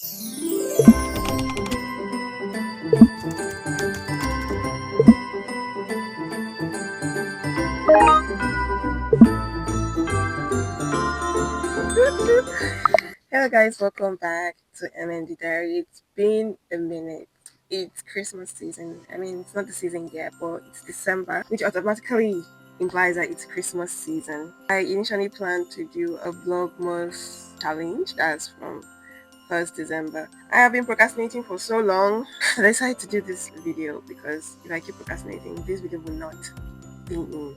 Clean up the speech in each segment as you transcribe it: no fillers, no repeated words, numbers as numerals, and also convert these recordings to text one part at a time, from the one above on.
Hello guys, welcome back to MND Diaries. It's been a minute. It's Christmas season. I mean, it's not the season yet, but it's December, which automatically implies that it's Christmas season. I initially planned to do a Vlogmas challenge that's from 1st December. I have been procrastinating for so long. I decided to do this video because if I keep procrastinating, this video will not be in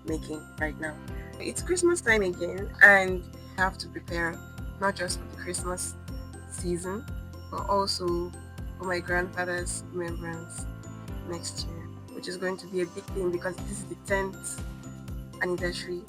making right now. It's Christmas time again, and I have to prepare not just for the Christmas season, but also for my grandfather's remembrance next year, which is going to be a big thing because this is the 10th anniversary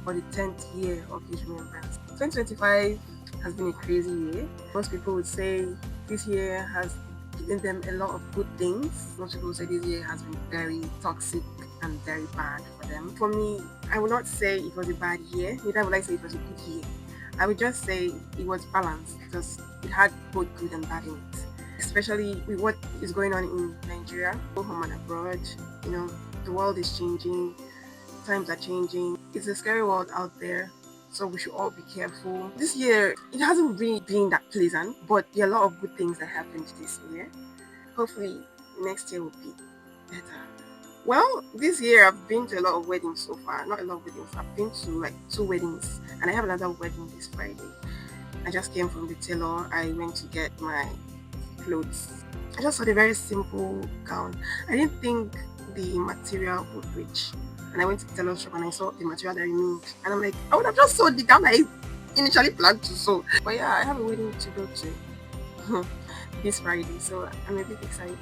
or the 10th year of his remembrance. 2025 has been a crazy year. Most people would say this year has given them a lot of good things. Most people would say this year has been very toxic and very bad for them. For me, I would not say it was a bad year, neither would I say it was a good year. I would just say it was balanced because it had both good and bad in it. Especially with what is going on in Nigeria, both home and abroad. You know, the world is changing, times are changing. It's a scary world out there, so we should all be careful. This year, it hasn't really been that pleasant, but there are a lot of good things that happened this year. Hopefully, next year will be better. Well, this year I've been to a lot of weddings so far. Not a lot of weddings. I've been to like 2 weddings, and I have another wedding this Friday. I just came from the tailor. I went to get my clothes. I just saw a very simple gown. I didn't think the material would reach. And I went to the tailor shop and I saw the material that remained. And I'm like, I would have just sewed the gown I initially planned to sew. But yeah, I have a wedding to go to this Friday, so I'm a bit excited.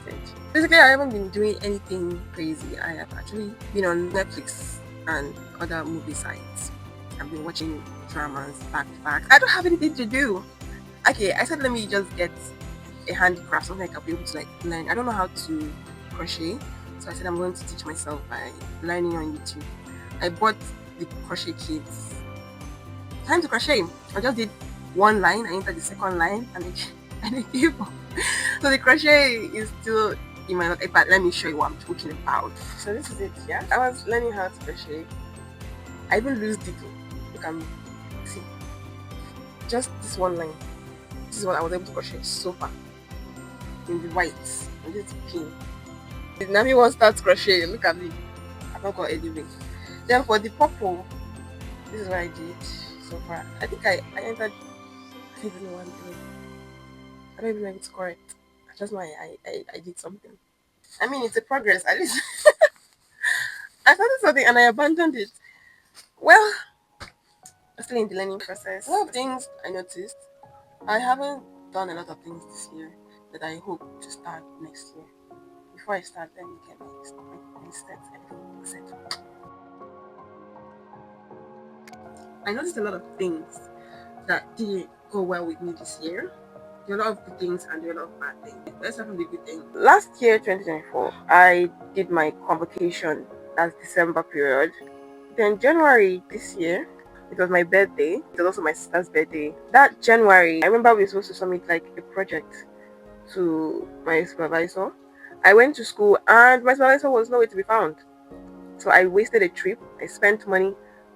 Basically, I haven't been doing anything crazy. I have actually been on Netflix and other movie sites. I've been watching dramas back to back. I don't have anything to do. Okay, I said let me just get a handicraft, something I can be able to like learn. I don't know how to crochet, so I said I'm going to teach myself by learning on YouTube. I bought the crochet kits. Time to crochet. I just did one line, I entered the second line, and I gave up. So the crochet is still in my notebook, but let me show you what I'm talking about. So this is it, yeah. I was learning how to crochet. I even lose it. You can see. Just this one line. This is what I was able to crochet so far. In the white. And this pink. If Nami wants to start crocheting, look at me. I've not got any way. Then for the purple, this is what I did so far. I think I entered, I don't know what I'm doing. I don't even know if it's correct. I just know I did something. I mean, it's a progress. At least I started something and I abandoned it. Well, I'm still in the learning process. A lot of things I noticed. I haven't done a lot of things this year that I hope to start next year. Before I start, let me get my steps, everything set. I noticed a lot of things that didn't go well with me this year. There are a lot of good things and there are a lot of bad things. Let's start from the good thing. Last year, 2024, I did my convocation. That's December period. Then January this year, it was my birthday. It was also my sister's birthday. That January, I remember we were supposed to submit like a project to my supervisor. I went to school and my supervisor was nowhere to be found. So I wasted a trip. I spent money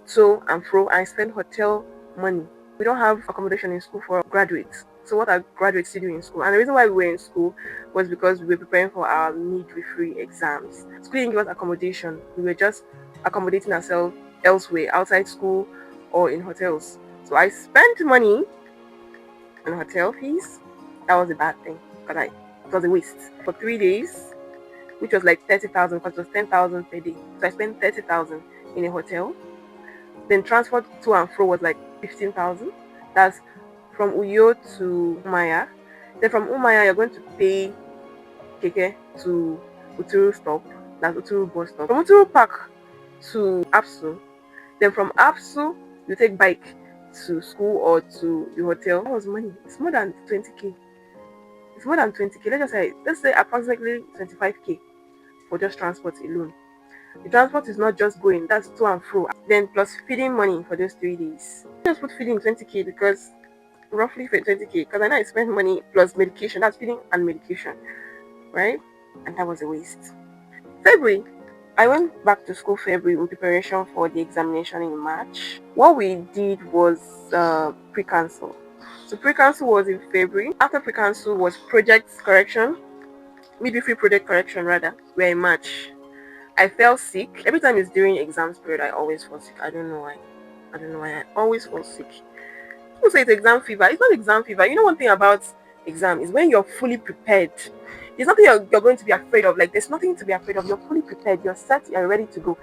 to and fro. I spent hotel money. We don't have accommodation in school for graduates. So what are graduates do in school? And the reason why we were in school was because we were preparing for our midwifery exams. School didn't give us accommodation. We were just accommodating ourselves elsewhere, outside school or in hotels. So I spent money on hotel fees. That was a bad thing because it was a waste. For 3 days, which was like 30,000 because it was 10,000 per day. So I spent 30,000 in a hotel. Then transport to and fro was like 15,000. That's from Uyo to Umaya. Then from Umaya, you're going to pay keke to Uturu stop. That's Uturu bus stop. From Uturu Park to Apsu. Then from Apsu, you take bike to school or to the hotel. That was money. It's more than 20k. It's more than 20k. Let's say approximately 25k for just transport alone. The transport is not just going, that's to and fro. Then plus feeding money for those 3 days. Just put feeding 20k because roughly for 20k because I know I spent money plus medication. That's feeding and medication, right? And that was a waste. February, I went back to school February in preparation for the examination in March. What we did was pre-council. So pre-council was in February. After pre-council was project correction, midwifery project correction rather. We're in March. I fell sick. Every time it's during exams period, I always fall sick. I don't know why. I don't know why I always fall sick. People say it's exam fever. It's not exam fever. You know one thing about exam is when you're fully prepared. There's nothing you're going to be afraid of. Like there's nothing to be afraid of. You're fully prepared. You're set. You're ready to go.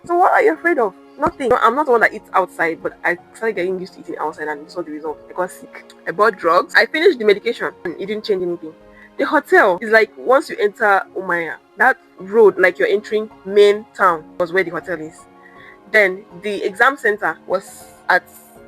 So what are you afraid of? Nothing. No, I'm not the one that eats outside, but I started getting used to eating outside, and saw the result. I got sick. I bought drugs. I finished the medication, and it didn't change anything. The hotel is like once you enter Umaya, that road like you're entering main town was where the hotel is. Then the exam center was at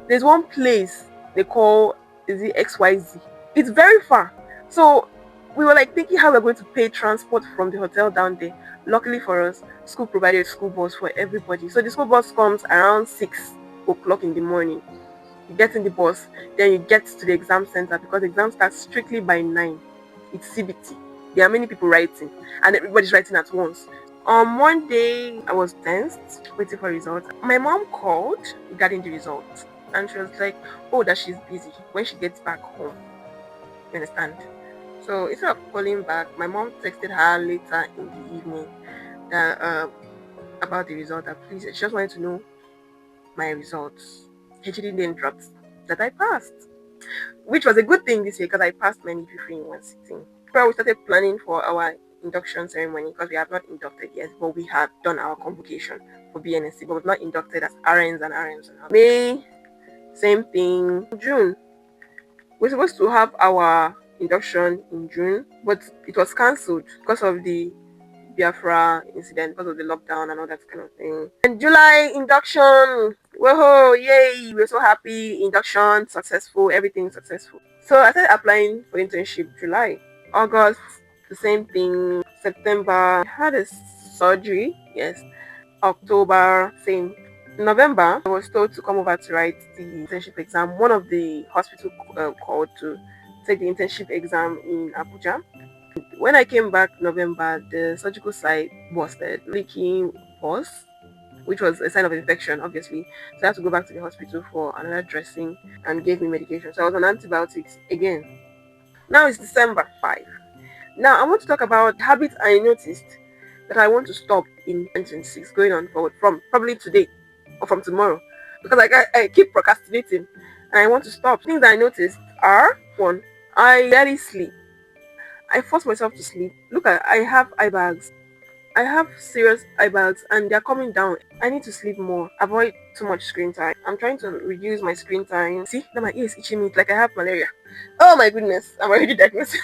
there's one place they call is it XYZ. It's very far. So we were like thinking how we're going to pay transport from the hotel down there. Luckily for us, school provided school bus for everybody. So the school bus comes around 6 o'clock in the morning. You get in the bus, then you get to the exam center because the exam starts strictly by 9. It's CBT. There are many people writing, and everybody's writing at once. One day I was tensed, waiting for results. My mom called regarding the results, and she was like, "Oh, that she's busy when she gets back home." You understand? So instead of calling back, my mom texted her later in the evening that about the result. That please, she just wanted to know my results. She didn't interrupt that I passed, which was a good thing this year because I passed many people in one sitting. Before we started planning for our induction ceremony because we have not inducted yet, but we have done our convocation for BNSC, but we've not inducted as RNs and RMs. May, same thing. June, we're supposed to have our induction in June, but it was cancelled because of the Biafra incident, because of the lockdown and all that kind of thing. And July induction, whoa, yay! We're so happy. Induction successful, everything successful. So I started applying for internship July, August, the same thing. September, I had a surgery. Yes, October, same. November, I was told to come over to write the internship exam. One of the hospital called to take the internship exam in Abuja. When I came back November, the surgical site busted, leaking pus, which was a sign of infection, obviously. So I had to go back to the hospital for another dressing and gave me medication. So I was on antibiotics again. Now it's December 5. Now I want to talk about habits I noticed that I want to stop in 2026 going on forward from probably today or from tomorrow. Because I keep procrastinating and I want to stop. Things that I noticed are one, I barely sleep. I force myself to sleep. Look at I have eye bags. I have serious eye bags and they're coming down. I need to sleep more. Avoid too much screen time. I'm trying to reduce my screen time. See, now my ear is itching me like I have malaria. Oh my goodness, I'm already diagnosed.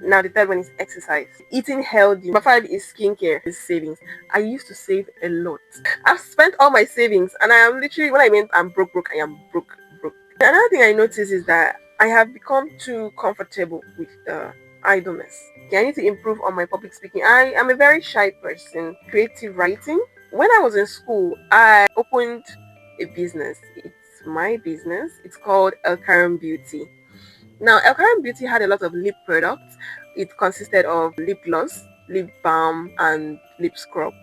Now the third one is exercise. Eating healthy. Number 5 is skincare. Is savings. I used to save a lot. I've spent all my savings and I am literally when I meant I'm broke, I am broke. Another thing I noticed is that I have become too comfortable with idleness. Okay, I need to improve on my public speaking. I am a very shy person. Creative writing. When I was in school, I opened a business. It's my business. It's called El Karam Beauty. Now, El Karam Beauty had a lot of lip products. It consisted of lip gloss, lip balm, and lip scrub.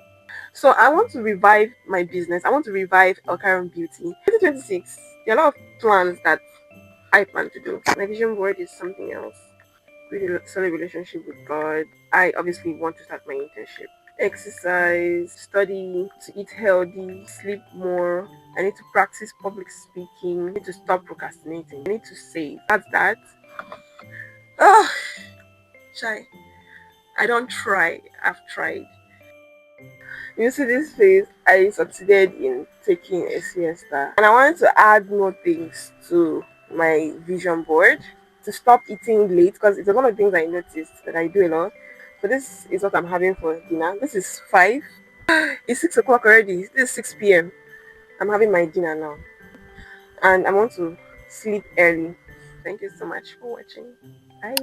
So I want to revive my business. I want to revive El Karam Beauty. 2026, there are a lot of plans that I plan to do. My vision board is something else. Really solid relationship with God. I obviously want to start my internship. Exercise, study, to eat healthy, sleep more. I need to practice public speaking. I need to stop procrastinating. I need to save. That's that. Oh, shy. I don't try. I've tried. You see this phase, I succeeded in taking a siesta. And I wanted to add more things to my vision board to stop eating late because it's one of the things I noticed that I do a lot. So this is what I'm having for dinner. This is 5. It's 6 o'clock already. This is 6 p.m. I'm having my dinner now. And I want to sleep early. Thank you so much for watching. Bye.